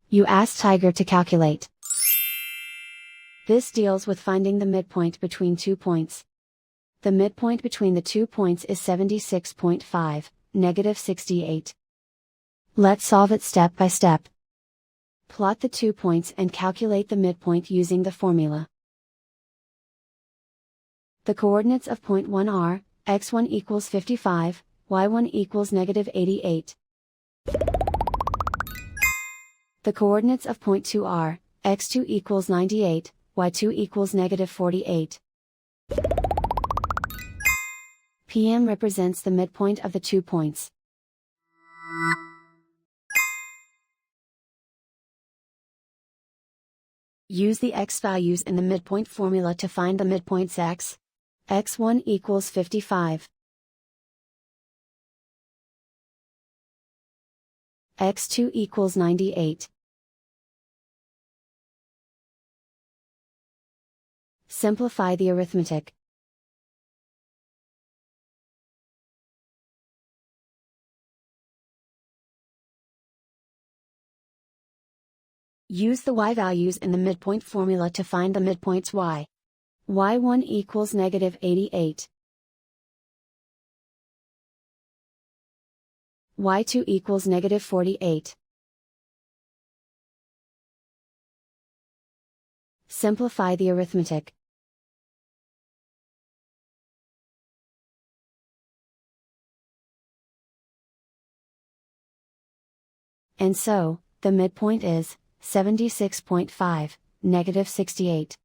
You ask Tiger to calculate. This deals with finding the midpoint between 2 points. The midpoint between the 2 points is 76.5, negative 68. Let's solve it step by step. Plot the 2 points and calculate the midpoint using the formula. The coordinates of point 1 are, x1 equals 55, y1 equals negative 88. The coordinates of point 2 are, x2 equals 98, y2 equals negative 48. PM represents the midpoint of the 2 points. Use the x values in the midpoint formula to find the midpoints x. x1 equals 55. x2 equals 98. Simplify the arithmetic. Use the y values in the midpoint formula to find the midpoints y. y1 equals negative 88. y2 equals negative 48. Simplify the arithmetic. And so, the midpoint is 76.5, negative 68.